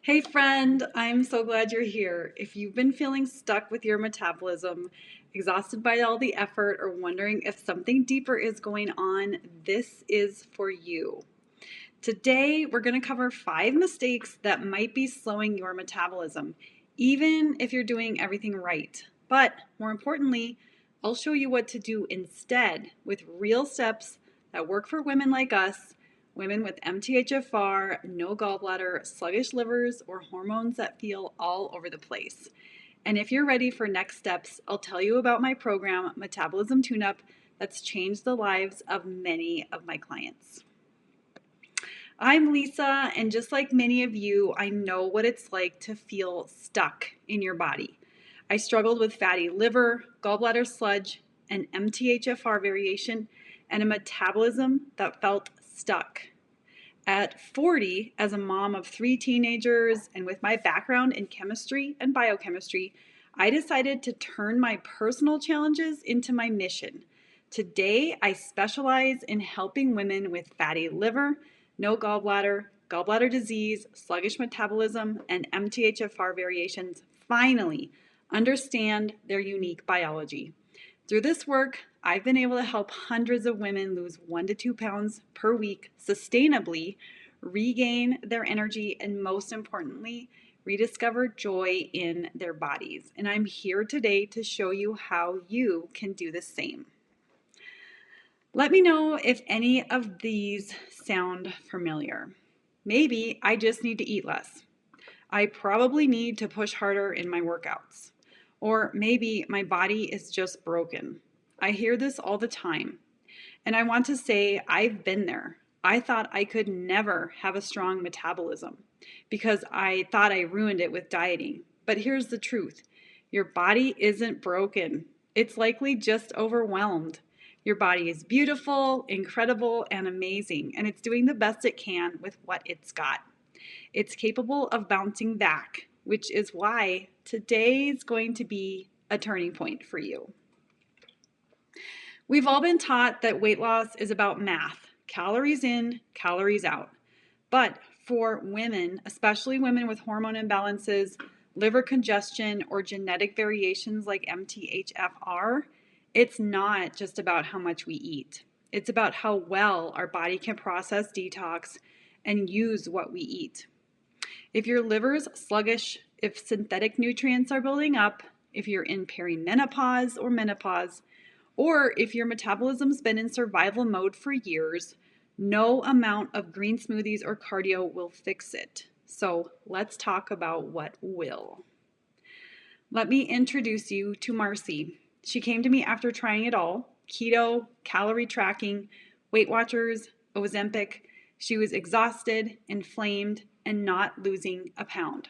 Hey friend, I'm so glad you're here. If you've been feeling stuck with your metabolism, exhausted by all the effort, or wondering if something deeper is going on, this is for you. Today, we're going to cover 5 mistakes that might be slowing your metabolism, even if you're doing everything right. But more importantly, I'll show you what to do instead with real steps that work for women like us, women with MTHFR, no gallbladder, sluggish livers, or hormones that feel all over the place. And if you're ready for next steps, I'll tell you about my program, Metabolism Tuneup, that's changed the lives of many of my clients. I'm Lisa, and just like many of you, I know what it's like to feel stuck in your body. I struggled with fatty liver, gallbladder sludge, an MTHFR variation, and a metabolism that felt stuck. At 40, as a mom of 3 teenagers and with my background in chemistry and biochemistry, I decided to turn my personal challenges into my mission. Today, I specialize in helping women with fatty liver, no gallbladder, gallbladder disease, sluggish metabolism, and MTHFR variations finally understand their unique biology. Through this work, I've been able to help hundreds of women lose 1 to 2 pounds per week sustainably, regain their energy, and most importantly, rediscover joy in their bodies. And I'm here today to show you how you can do the same. Let me know if any of these sound familiar. Maybe I just need to eat less. I probably need to push harder in my workouts. Or maybe my body is just broken. I hear this all the time. And I want to say I've been there. I thought I could never have a strong metabolism because I thought I ruined it with dieting. But here's the truth. Your body isn't broken. It's likely just overwhelmed. Your body is beautiful, incredible, and amazing, and it's doing the best it can with what it's got. It's capable of bouncing back, which is why today is going to be a turning point for you. We've all been taught that weight loss is about math, calories in, calories out. But for women, especially women with hormone imbalances, liver congestion, or genetic variations like MTHFR, it's not just about how much we eat. It's about how well our body can process, detox, and use what we eat. If your liver's sluggish, if synthetic nutrients are building up, if you're in perimenopause or menopause, or if your metabolism's been in survival mode for years, no amount of green smoothies or cardio will fix it. So let's talk about what will. Let me introduce you to Marci. She came to me after trying it all: keto, calorie tracking, Weight Watchers, Ozempic. She was exhausted, inflamed, and not losing a pound.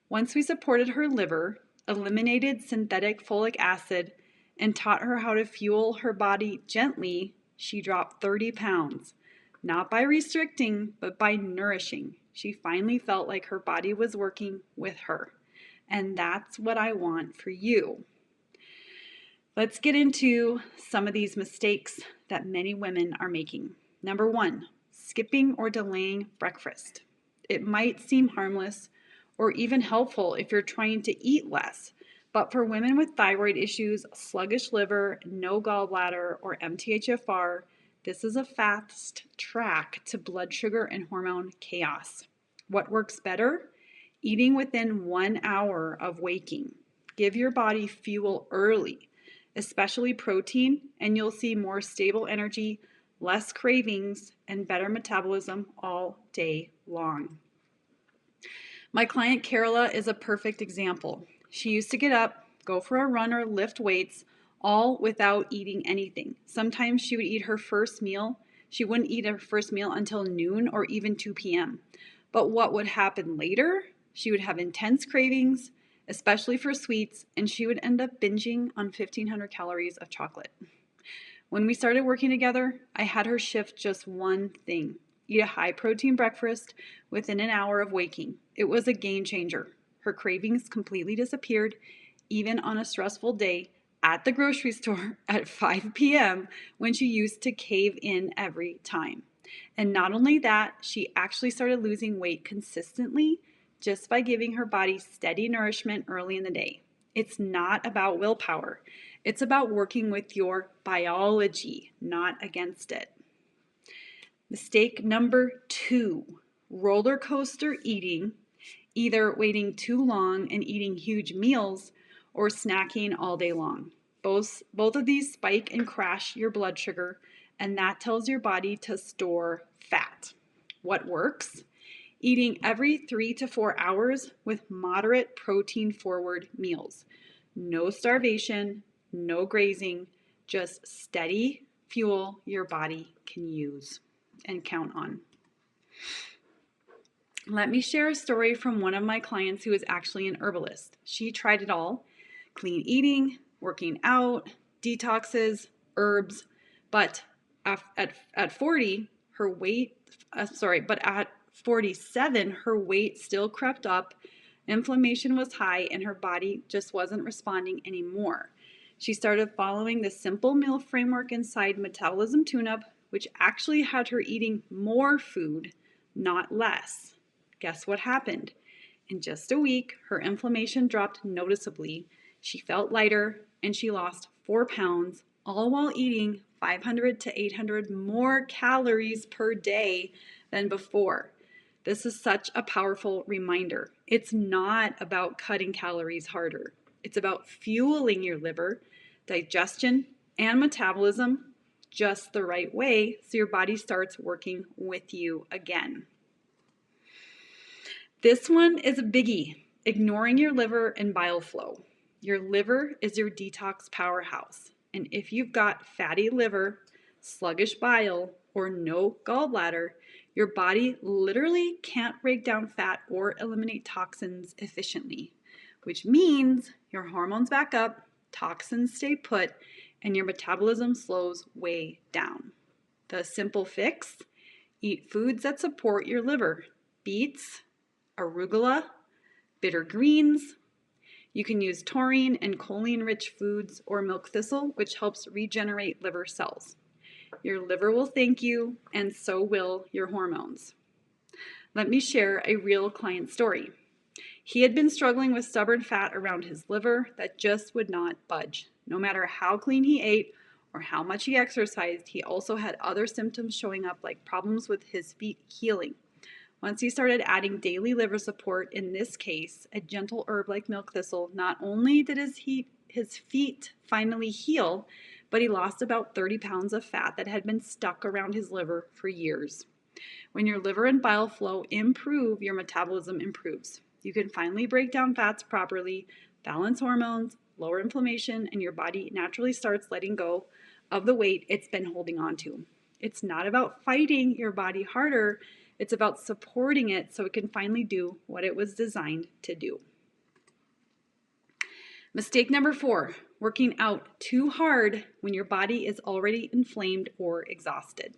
Once we supported her liver, eliminated synthetic folic acid, and taught her how to fuel her body gently, she dropped 30 pounds. Not by restricting, but by nourishing. She finally felt like her body was working with her. And that's what I want for you. Let's get into some of these mistakes that many women are making. Number 1, skipping or delaying breakfast. It might seem harmless or even helpful if you're trying to eat less, but for women with thyroid issues, sluggish liver, no gallbladder, or MTHFR, this is a fast track to blood sugar and hormone chaos. What works better? Eating within 1 hour of waking. Give your body fuel early, especially protein, and you'll see more stable energy, less cravings, and better metabolism all day long. My client Carola is a perfect example. She used to get up, go for a run or lift weights, all without eating anything. Sometimes she would eat her first meal. She wouldn't eat her first meal until noon or even 2 p.m. But what would happen later? She would have intense cravings, especially for sweets, and she would end up binging on 1,500 calories of chocolate. When we started working together, I had her shift just one thing: eat a high protein breakfast within an hour of waking. It was a game changer. Her cravings completely disappeared, even on a stressful day at the grocery store at 5 p.m. when she used to cave in every time. And not only that, she actually started losing weight consistently just by giving her body steady nourishment early in the day. It's not about willpower. It's about working with your biology, not against it. Mistake number 2, roller coaster eating, either waiting too long and eating huge meals or snacking all day long. Both of these spike and crash your blood sugar, and that tells your body to store fat. What works? Eating every 3 to 4 hours with moderate protein-forward meals. No starvation, no grazing, just steady fuel your body can use and count on. Let me share a story from one of my clients who is actually an herbalist. She tried it all: clean eating, working out, detoxes, herbs, but at 40, her weight, but at 47, her weight still crept up, inflammation was high, and her body just wasn't responding anymore. She started following the simple meal framework inside Metabolism Tuneup, which actually had her eating more food, not less. Guess what happened? In just a week, her inflammation dropped noticeably. She felt lighter, and she lost 4 pounds, all while eating 500 to 800 more calories per day than before. This is such a powerful reminder. It's not about cutting calories harder. It's about fueling your liver, digestion, and metabolism just the right way so your body starts working with you again. This one is a biggie: ignoring your liver and bile flow. Your liver is your detox powerhouse, and if you've got fatty liver, sluggish bile, or no gallbladder, your body literally can't break down fat or eliminate toxins efficiently, which means your hormones back up, toxins stay put, and your metabolism slows way down. The simple fix: eat foods that support your liver: beets, arugula, bitter greens. You can use taurine and choline-rich foods or milk thistle, which helps regenerate liver cells. Your liver will thank you, and so will your hormones. Let me share a real client story. He had been struggling with stubborn fat around his liver that just would not budge. No matter how clean he ate or how much he exercised, he also had other symptoms showing up, like problems with his feet healing. Once he started adding daily liver support, in this case, a gentle herb like milk thistle, not only did his feet finally heal, but he lost about 30 pounds of fat that had been stuck around his liver for years. When your liver and bile flow improve, your metabolism improves. You can finally break down fats properly, balance hormones, lower inflammation, and your body naturally starts letting go of the weight it's been holding on to. It's not about fighting your body harder. It's about supporting it so it can finally do what it was designed to do. Mistake number 4, working out too hard when your body is already inflamed or exhausted.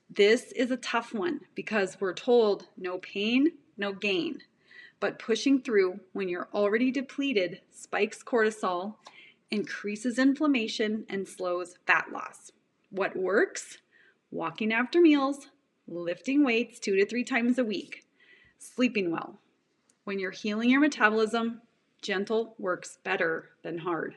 This is a tough one because we're told no pain, no gain. But pushing through when you're already depleted spikes cortisol, increases inflammation, and slows fat loss. What works? Walking after meals, lifting weights 2 to 3 times a week, sleeping well. When you're healing your metabolism, gentle works better than hard.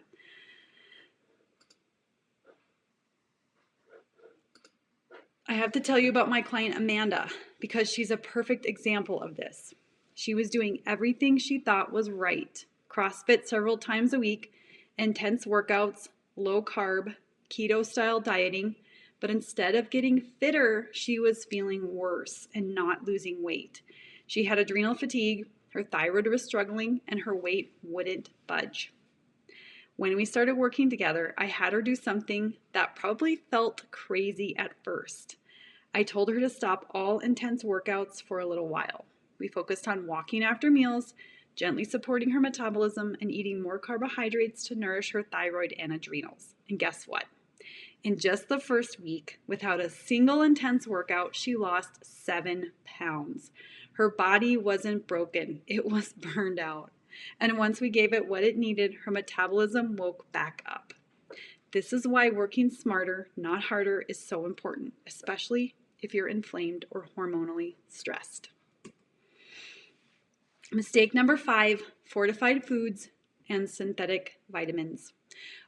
I have to tell you about my client Amanda because she's a perfect example of this. She was doing everything she thought was right: CrossFit several times a week, intense workouts, low carb, keto style dieting, but instead of getting fitter, she was feeling worse and not losing weight. She had adrenal fatigue, her thyroid was struggling, and her weight wouldn't budge. When we started working together, I had her do something that probably felt crazy at first. I told her to stop all intense workouts for a little while. We focused on walking after meals, gently supporting her metabolism, and eating more carbohydrates to nourish her thyroid and adrenals. And guess what? In just the first week, without a single intense workout, she lost 7 pounds. Her body wasn't broken, it was burned out. And once we gave it what it needed, her metabolism woke back up. This is why working smarter, not harder, is so important, especially if you're inflamed or hormonally stressed. Mistake number 5, fortified foods and synthetic vitamins.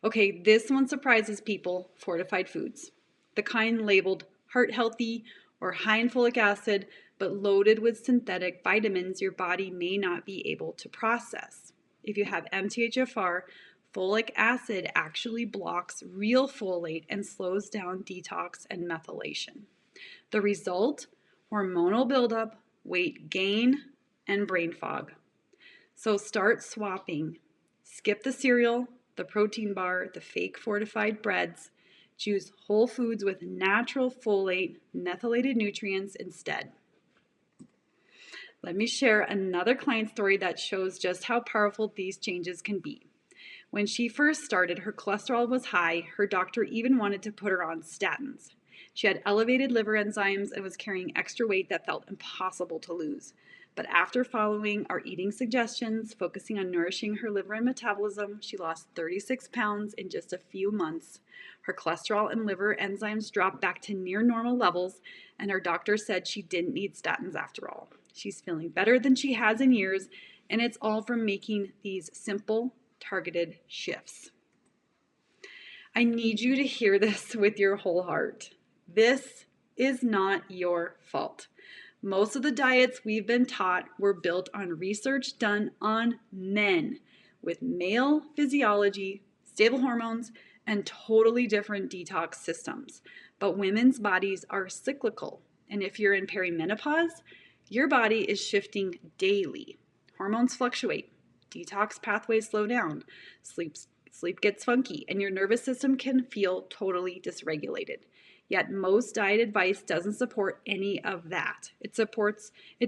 Okay, this one surprises people, fortified foods. The kind labeled heart healthy or high in folic acid, but loaded with synthetic vitamins your body may not be able to process. If you have MTHFR, folic acid actually blocks real folate and slows down detox and methylation. The result? Hormonal buildup, weight gain, and brain fog. So start swapping. Skip the cereal, the protein bar, the fake fortified breads. Choose whole foods with natural folate, methylated nutrients instead. Let me share another client story that shows just how powerful these changes can be. When she first started, her cholesterol was high. Her doctor even wanted to put her on statins. She had elevated liver enzymes and was carrying extra weight that felt impossible to lose. But after following our eating suggestions, focusing on nourishing her liver and metabolism, she lost 36 pounds in just a few months. Her cholesterol and liver enzymes dropped back to near normal levels, and her doctor said she didn't need statins after all. She's feeling better than she has in years, and it's all from making these simple, targeted shifts. I need you to hear this with your whole heart. This is not your fault. Most of the diets we've been taught were built on research done on men with male physiology, stable hormones, and totally different detox systems. But women's bodies are cyclical, and if you're in perimenopause, your body is shifting daily. Hormones fluctuate, detox pathways slow down, sleep gets funky, and your nervous system can feel totally dysregulated. Yet most diet advice doesn't support any of that. It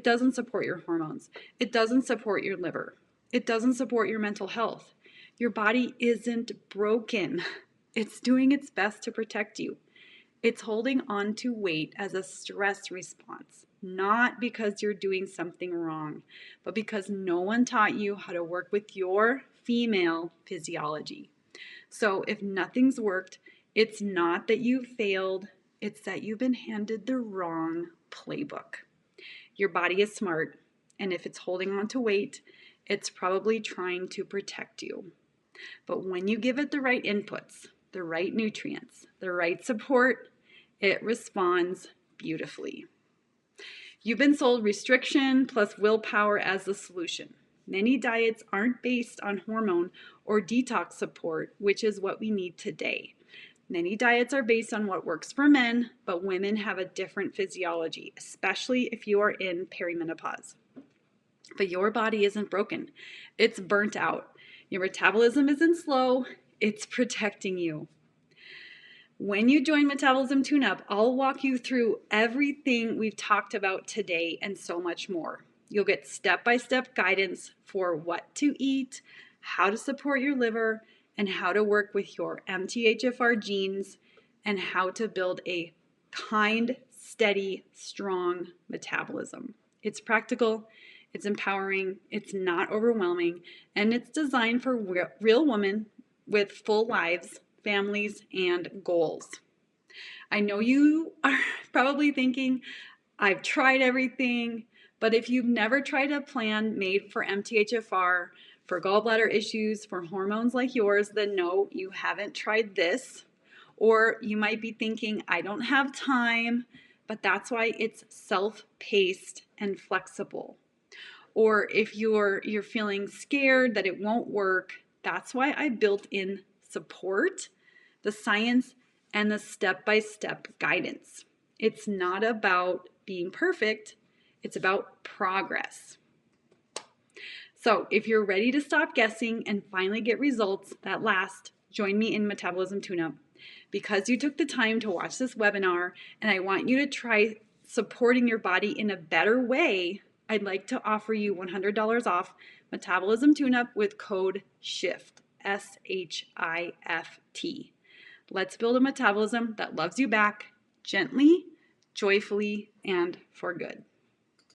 doesn't support your hormones. It doesn't support your liver. It doesn't support your mental health. Your body isn't broken. It's doing its best to protect you. It's holding on to weight as a stress response, not because you're doing something wrong, but because no one taught you how to work with your female physiology. So if nothing's worked, it's not that you failed, it's that you've been handed the wrong playbook. Your body is smart, and if it's holding on to weight, it's probably trying to protect you. But when you give it the right inputs, the right nutrients, the right support, it responds beautifully. You've been sold restriction plus willpower as the solution. Many diets aren't based on hormone or detox support, which is what we need today. Many diets are based on what works for men, but women have a different physiology, especially if you are in perimenopause. But your body isn't broken. It's burnt out. Your metabolism isn't slow. It's protecting you. When you join Metabolism Tuneup, I'll walk you through everything we've talked about today and so much more. You'll get step-by-step guidance for what to eat, how to support your liver, and how to work with your MTHFR genes, and how to build a kind, steady, strong metabolism. It's practical, it's empowering, it's not overwhelming, and it's designed for real women with full lives, families, and goals. I know you are probably thinking, I've tried everything, but if you've never tried a plan made for MTHFR, for gallbladder issues, for hormones like yours, then no, you haven't tried this. Or you might be thinking, I don't have time, but that's why it's self-paced and flexible. Or if you're feeling scared that it won't work, that's why I built in support, the science, and the step-by-step guidance. It's not about being perfect, it's about progress. So if you're ready to stop guessing and finally get results that last, join me in Metabolism Tuneup. Because you took the time to watch this webinar and I want you to try supporting your body in a better way, I'd like to offer you $100 off Metabolism Tuneup with code SHIFT, SHIFT. Let's build a metabolism that loves you back gently, joyfully, and for good.